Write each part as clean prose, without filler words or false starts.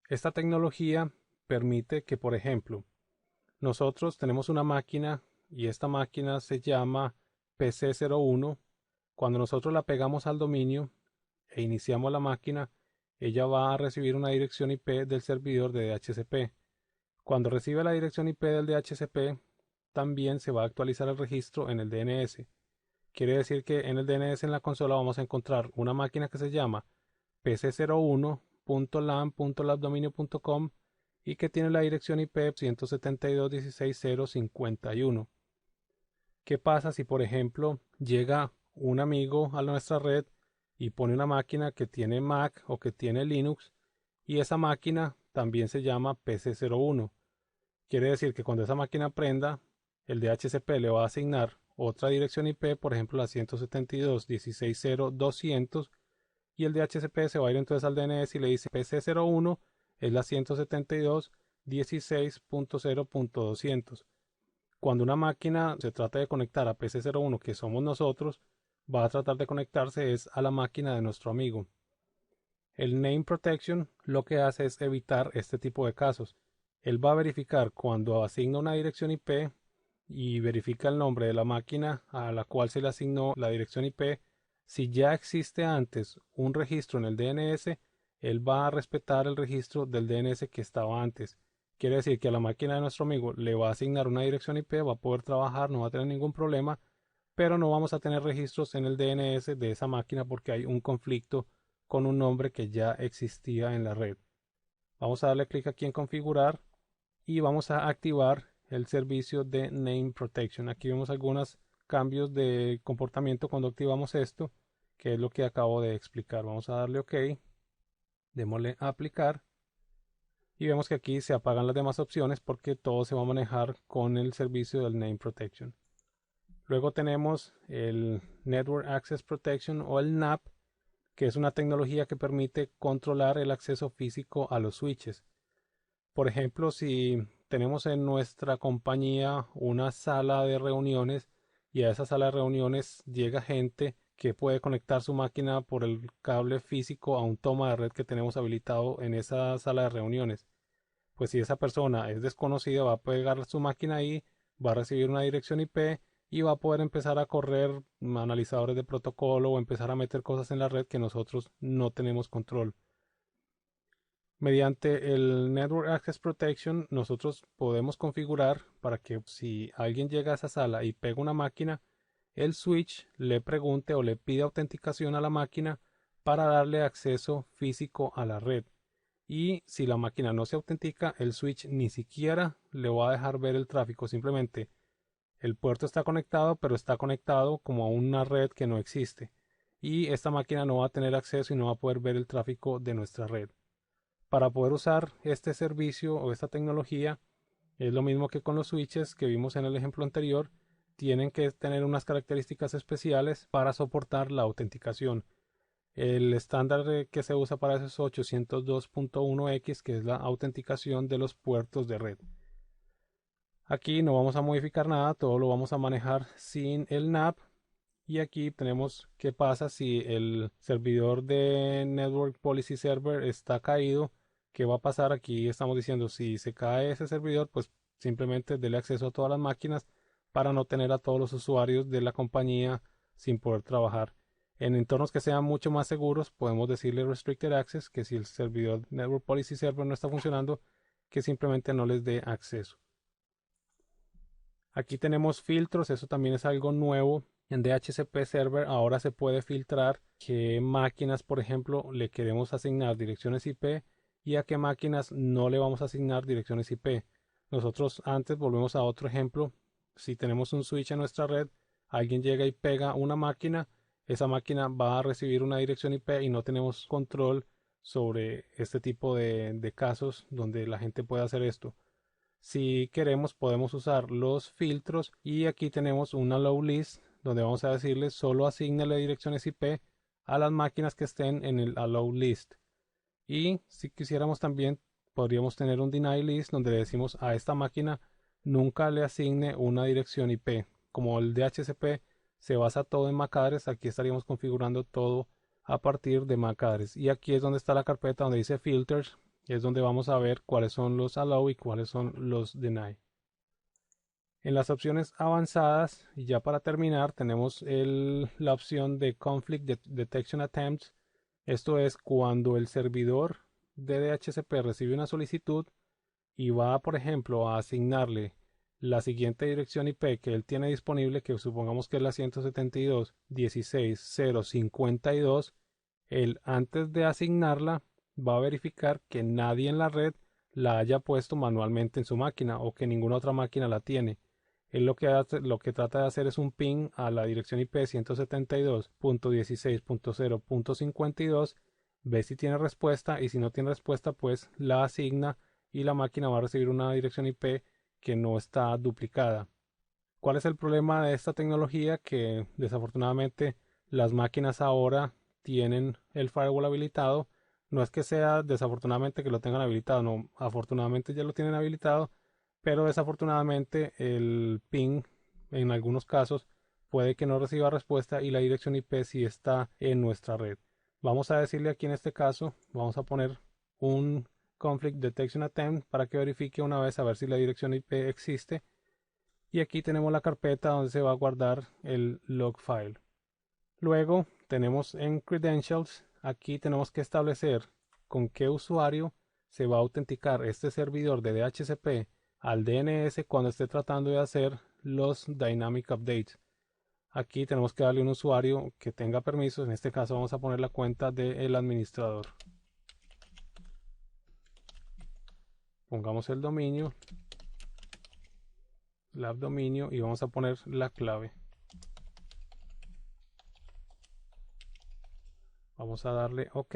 Esta tecnología permite que, por ejemplo, nosotros tenemos una máquina y esta máquina se llama PC01. Cuando nosotros la pegamos al dominio e iniciamos la máquina, ella va a recibir una dirección IP del servidor de DHCP. Cuando recibe la dirección IP del DHCP, también se va a actualizar el registro en el DNS. Quiere decir que en el DNS en la consola vamos a encontrar una máquina que se llama pc01.lan.labdominio.com y que tiene la dirección IP 172.16.0.51. ¿Qué pasa si, por ejemplo, llega un amigo a nuestra red y pone una máquina que tiene Mac o que tiene Linux y esa máquina también se llama PC01? Quiere decir que cuando esa máquina prenda, el DHCP le va a asignar otra dirección IP, por ejemplo la 172.16.0.200, y el DHCP se va a ir entonces al DNS y le dice PC01 es la 172.16.0.200. Cuando una máquina se trata de conectar a PC01, que somos nosotros, va a tratar de conectarse es a la máquina de nuestro amigo. El name protection lo que hace es evitar este tipo de casos. Él va a verificar cuando asigna una dirección IP y verifica el nombre de la máquina a la cual se le asignó la dirección IP. Si ya existe antes un registro en el DNS, él va a respetar el registro del DNS que estaba antes. Quiere decir que a la máquina de nuestro amigo le va a asignar una dirección IP, va a poder trabajar, no va a tener ningún problema, pero no vamos a tener registros en el DNS de esa máquina porque hay un conflicto con un nombre que ya existía en la red. Vamos a darle clic aquí en configurar y vamos a activar el servicio de Name Protection. Aquí vemos algunos cambios de comportamiento cuando activamos esto, que es lo que acabo de explicar. Vamos a darle OK, démosle a aplicar y vemos que aquí se apagan las demás opciones porque todo se va a manejar con el servicio del Name Protection. Luego tenemos el Network Access Protection o el NAP, que es una tecnología que permite controlar el acceso físico a los switches. Por ejemplo, si tenemos en nuestra compañía una sala de reuniones y a esa sala de reuniones llega gente que puede conectar su máquina por el cable físico a un toma de red que tenemos habilitado en esa sala de reuniones. Pues si esa persona es desconocida, va a pegar su máquina ahí, va a recibir una dirección IP y va a poder empezar a correr analizadores de protocolo o empezar a meter cosas en la red que nosotros no tenemos control. Mediante el Network Access Protection nosotros podemos configurar para que si alguien llega a esa sala y pega una máquina, el switch le pregunte o le pida autenticación a la máquina para darle acceso físico a la red. Y si la máquina no se autentica, el switch ni siquiera le va a dejar ver el tráfico. Simplemente el puerto está conectado, pero está conectado como a una red que no existe. Y esta máquina no va a tener acceso y no va a poder ver el tráfico de nuestra red. Para poder usar este servicio o esta tecnología, es lo mismo que con los switches que vimos en el ejemplo anterior, tienen que tener unas características especiales para soportar la autenticación. El estándar que se usa para eso es 802.1x, que es la autenticación de los puertos de red. Aquí no vamos a modificar nada, todo lo vamos a manejar sin el NAP. Y aquí tenemos qué pasa si el servidor de Network Policy Server está caído. ¿Qué va a pasar? Aquí estamos diciendo si se cae ese servidor, pues simplemente dele acceso a todas las máquinas para no tener a todos los usuarios de la compañía sin poder trabajar. En entornos que sean mucho más seguros, podemos decirle Restricted Access, que si el servidor Network Policy Server no está funcionando, que simplemente no les dé acceso. Aquí tenemos filtros, eso también es algo nuevo. En DHCP Server ahora se puede filtrar qué máquinas, por ejemplo, le queremos asignar direcciones IP y a qué máquinas no le vamos a asignar direcciones IP. Nosotros antes volvemos a otro ejemplo. Si tenemos un switch en nuestra red, alguien llega y pega una máquina, esa máquina va a recibir una dirección IP y no tenemos control sobre este tipo de casos donde la gente puede hacer esto. Si queremos podemos usar los filtros y aquí tenemos una allow list donde vamos a decirle solo asignale direcciones IP a las máquinas que estén en el allow list. Y si quisiéramos también podríamos tener un deny list donde le decimos a esta máquina nunca le asigne una dirección IP. Como el DHCP se basa todo en MAC address, aquí estaríamos configurando todo a partir de MAC address. Y aquí es donde está la carpeta donde dice filters. Es donde vamos a ver cuáles son los allow y cuáles son los deny. En las opciones avanzadas, y ya para terminar, tenemos la opción de Conflict Detection Attempts. Esto es cuando el servidor de DHCP recibe una solicitud y va, por ejemplo, a asignarle la siguiente dirección IP que él tiene disponible, que supongamos que es la 172.16.0.52, él antes de asignarla va a verificar que nadie en la red la haya puesto manualmente en su máquina o que ninguna otra máquina la tiene. Él lo que trata de hacer es un ping a la dirección IP 172.16.0.52, ve si tiene respuesta y si no tiene respuesta pues la asigna y la máquina va a recibir una dirección IP que no está duplicada. ¿Cuál es el problema de esta tecnología? Que desafortunadamente las máquinas ahora tienen el firewall habilitado. No es que sea desafortunadamente que lo tengan habilitado, no, afortunadamente ya lo tienen habilitado, pero desafortunadamente el ping en algunos casos puede que no reciba respuesta y la dirección IP sí está en nuestra red. Vamos a decirle aquí en este caso, vamos a poner un conflict detection attempt para que verifique una vez a ver si la dirección IP existe. Y aquí tenemos la carpeta donde se va a guardar el log file. Luego tenemos en credentials, aquí tenemos que establecer con qué usuario se va a autenticar este servidor de DHCP al DNS cuando esté tratando de hacer los dynamic updates. Aquí tenemos que darle un usuario que tenga permisos, en este caso vamos a poner la cuenta del administrador. Pongamos el dominio, dominio y vamos a poner la clave. Vamos a darle OK.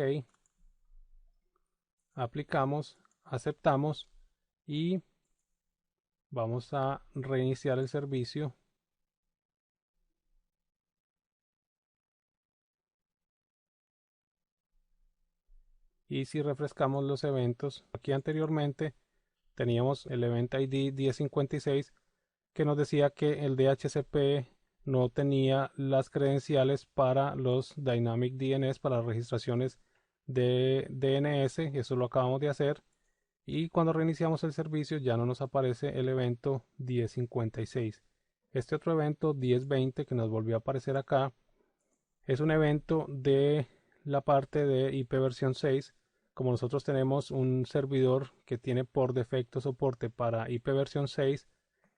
Aplicamos, aceptamos y vamos a reiniciar el servicio. Y si refrescamos los eventos, aquí anteriormente teníamos el event ID 1056 que nos decía que el DHCP no tenía las credenciales para los Dynamic DNS, para las registraciones de DNS. Eso lo acabamos de hacer. Y cuando reiniciamos el servicio ya no nos aparece el evento 1056. Este otro evento 1020 que nos volvió a aparecer acá es un evento de la parte de IP versión 6. Como nosotros tenemos un servidor que tiene por defecto soporte para IP versión 6,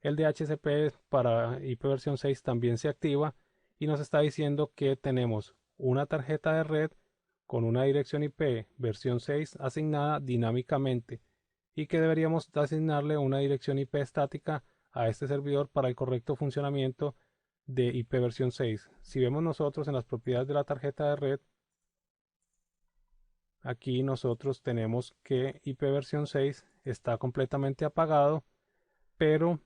el DHCP para IP versión 6 también se activa y nos está diciendo que tenemos una tarjeta de red con una dirección IP versión 6 asignada dinámicamente y que deberíamos asignarle una dirección IP estática a este servidor para el correcto funcionamiento de IP versión 6. Si vemos nosotros en las propiedades de la tarjeta de red, aquí nosotros tenemos que IP versión 6 está completamente apagado, pero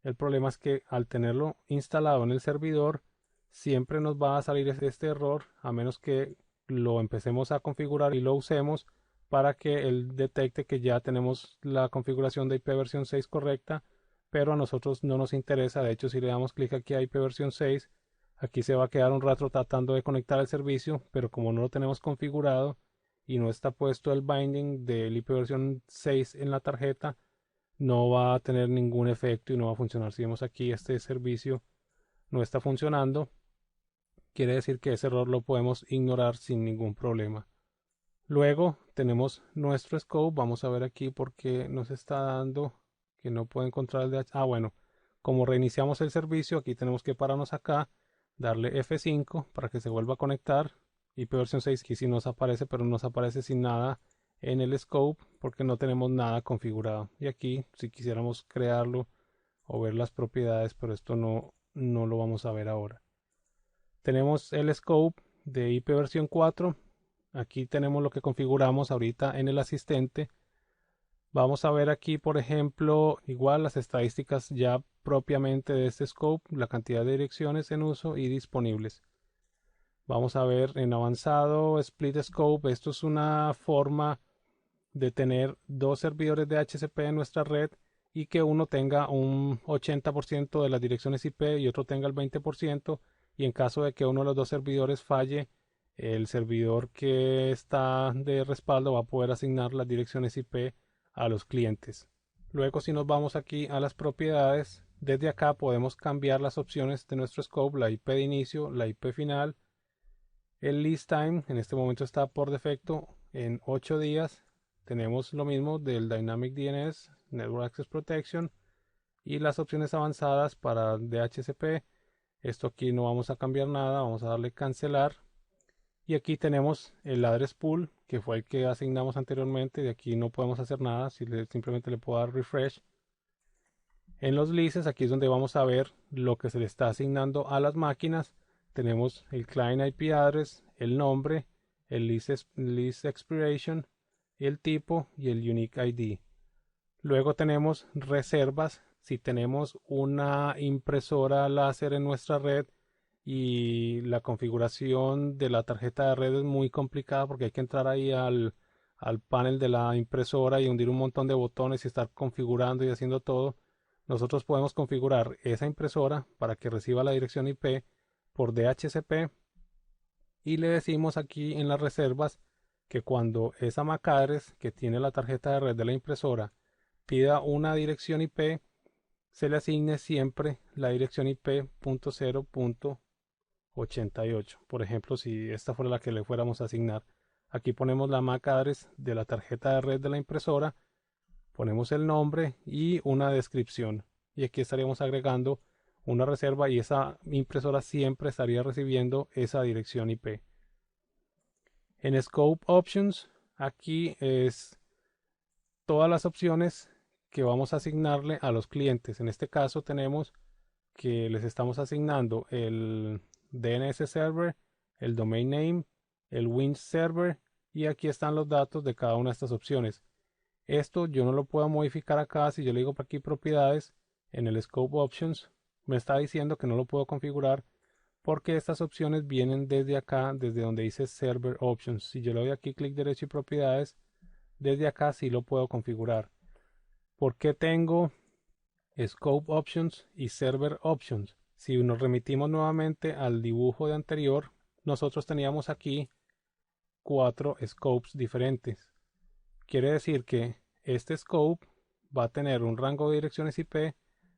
el problema es que al tenerlo instalado en el servidor siempre nos va a salir este error a menos que lo empecemos a configurar y lo usemos para que él detecte que ya tenemos la configuración de IP versión 6 correcta, pero a nosotros no nos interesa. De hecho, si le damos clic aquí a IP versión 6, aquí se va a quedar un rato tratando de conectar el servicio, pero como no lo tenemos configurado y no está puesto el binding del IP versión 6 en la tarjeta, no va a tener ningún efecto y no va a funcionar. Si vemos aquí este servicio no está funcionando, quiere decir que ese error lo podemos ignorar sin ningún problema. Luego tenemos nuestro scope. Vamos a ver aquí por qué nos está dando que no puede encontrar el DH. Bueno, como reiniciamos el servicio, aquí tenemos que pararnos acá, darle F5 para que se vuelva a conectar. IP versión 6 que sí nos aparece, pero nos aparece sin nada en el scope porque no tenemos nada configurado. Y aquí si quisiéramos crearlo o ver las propiedades, pero esto no lo vamos a ver ahora. Tenemos el scope de IP versión 4. Aquí tenemos lo que configuramos ahorita en el asistente. Vamos a ver aquí, por ejemplo, igual las estadísticas ya propiamente de este scope, la cantidad de direcciones en uso y disponibles. Vamos a ver en avanzado split scope. Esto es una forma de tener dos servidores de DHCP en nuestra red y que uno tenga un 80% de las direcciones IP y otro tenga el 20%, y en caso de que uno de los dos servidores falle el servidor que está de respaldo va a poder asignar las direcciones IP a los clientes. Luego, si nos vamos aquí a las propiedades, desde acá podemos cambiar las opciones de nuestro scope, la IP de inicio, la IP final. El list time en este momento está por defecto en 8 días. Tenemos lo mismo del Dynamic DNS, Network Access Protection, y las opciones avanzadas para DHCP. Esto aquí no vamos a cambiar nada, vamos a darle cancelar. Y aquí tenemos el address pool, que fue el que asignamos anteriormente. De aquí no podemos hacer nada, simplemente le puedo dar refresh. En los lists, aquí es donde vamos a ver lo que se le está asignando a las máquinas. Tenemos el client IP address, el nombre, el list expiration, el tipo y el unique ID. Luego tenemos reservas. Si tenemos una impresora láser en nuestra red y la configuración de la tarjeta de red es muy complicada porque hay que entrar ahí al panel de la impresora y hundir un montón de botones y estar configurando y haciendo todo, nosotros podemos configurar esa impresora para que reciba la dirección IP por DHCP y le decimos aquí en las reservas que cuando esa MAC address que tiene la tarjeta de red de la impresora pida una dirección IP, se le asigne siempre la dirección IP.0.88. Por ejemplo, si esta fuera la que le fuéramos a asignar, aquí ponemos la MAC address de la tarjeta de red de la impresora, ponemos el nombre y una descripción. Y aquí estaríamos agregando una reserva y esa impresora siempre estaría recibiendo esa dirección IP. En Scope Options, aquí es todas las opciones que vamos a asignarle a los clientes. En este caso tenemos que les estamos asignando el DNS server, el domain name, el Wins server y aquí están los datos de cada una de estas opciones. Esto yo no lo puedo modificar acá. Si yo le digo por aquí propiedades en el Scope Options, me está diciendo que no lo puedo configurar porque estas opciones vienen desde acá, desde donde dice Server Options. Si yo le doy aquí clic derecho y propiedades, desde acá sí lo puedo configurar. ¿Por qué tengo Scope Options y Server Options? Si nos remitimos nuevamente al dibujo de anterior, nosotros teníamos aquí 4 scopes diferentes. Quiere decir que este scope va a tener un rango de direcciones IP,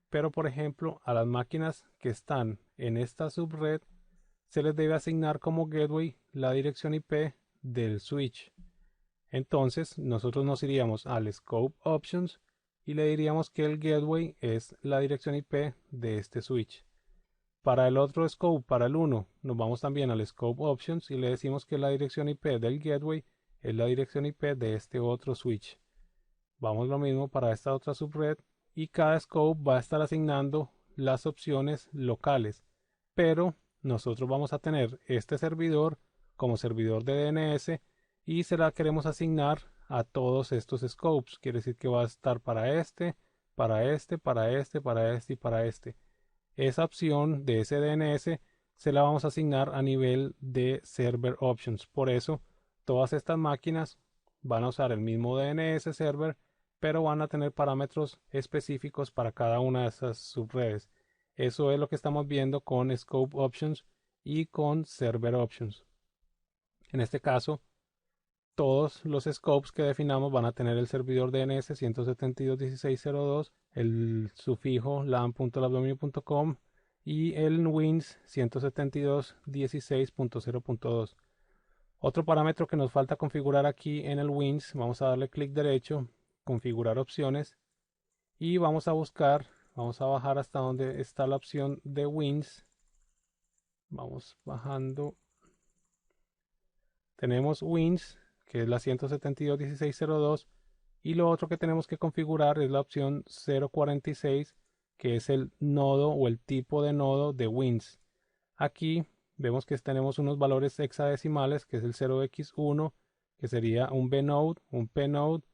pero por ejemplo a las máquinas que están en esta subred se les debe asignar como gateway la dirección IP del switch. Entonces nosotros nos iríamos al Scope Options y le diríamos que el gateway es la dirección IP de este switch. Para el otro scope, para el 1, nos vamos también al Scope Options y le decimos que la dirección IP del gateway es la dirección IP de este otro switch. Vamos lo mismo para esta otra subred y cada scope va a estar asignando las opciones locales, pero nosotros vamos a tener este servidor como servidor de DNS y se la queremos asignar a todos estos scopes. Quiere decir que va a estar para este, para este, para este, para este y para este. Esa opción de ese DNS se la vamos a asignar a nivel de Server Options. Por eso, todas estas máquinas van a usar el mismo DNS server, pero van a tener parámetros específicos para cada una de esas subredes. Eso es lo que estamos viendo con Scope Options y con Server Options. En este caso, todos los scopes que definamos van a tener el servidor DNS 172.16.0.2, el sufijo lan.labdominio.com y el wins 172.16.0.2. Otro parámetro que nos falta configurar aquí en el wins, vamos a darle clic derecho, configurar opciones y vamos a buscar, vamos a bajar hasta donde está la opción de wins. Vamos bajando. Tenemos wins, que es la 172.16.0.2, y lo otro que tenemos que configurar es la opción 046, que es el nodo o el tipo de nodo de wins. Aquí vemos que tenemos unos valores hexadecimales, que es el 0x1, que sería un bnode, un pnode,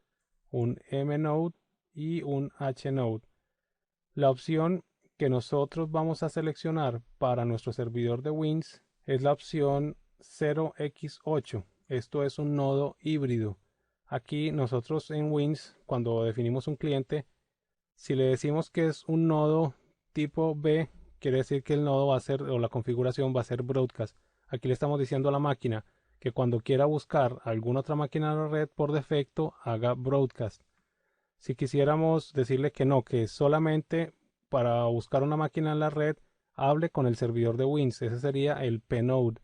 un mnode y un hnode. La opción que nosotros vamos a seleccionar para nuestro servidor de wins es la opción 0x8. Esto es un nodo híbrido. Aquí nosotros en wins, cuando definimos un cliente, si le decimos que es un nodo tipo B, quiere decir que el nodo va a ser, o la configuración va a ser broadcast. Aquí le estamos diciendo a la máquina, que cuando quiera buscar alguna otra máquina en la red, por defecto haga broadcast. Si quisiéramos decirle que no, que solamente para buscar una máquina en la red, hable con el servidor de Wins. Ese sería el pnode.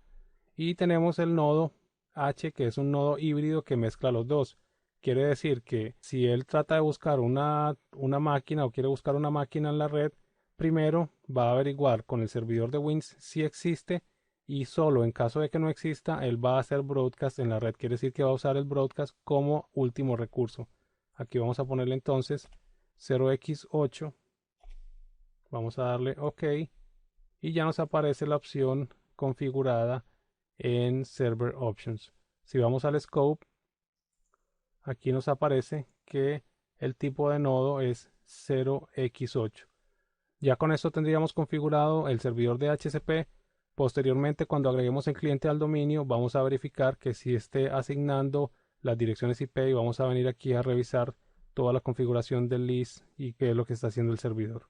Y tenemos el nodo H, que es un nodo híbrido que mezcla los dos. Quiere decir que si él trata de buscar una máquina o quiere buscar una máquina en la red, primero va a averiguar con el servidor de Wins si existe, y solo en caso de que no exista, él va a hacer broadcast en la red. Quiere decir que va a usar el broadcast como último recurso. Aquí vamos a ponerle entonces 0x8. Vamos a darle OK y ya nos aparece la opción configurada en Server Options. Si vamos al Scope, aquí nos aparece que el tipo de nodo es 0x8. Ya con esto tendríamos configurado el servidor de HCP. Posteriormente, cuando agreguemos el cliente al dominio, vamos a verificar que si esté asignando las direcciones IP, y vamos a venir aquí a revisar toda la configuración del list y qué es lo que está haciendo el servidor.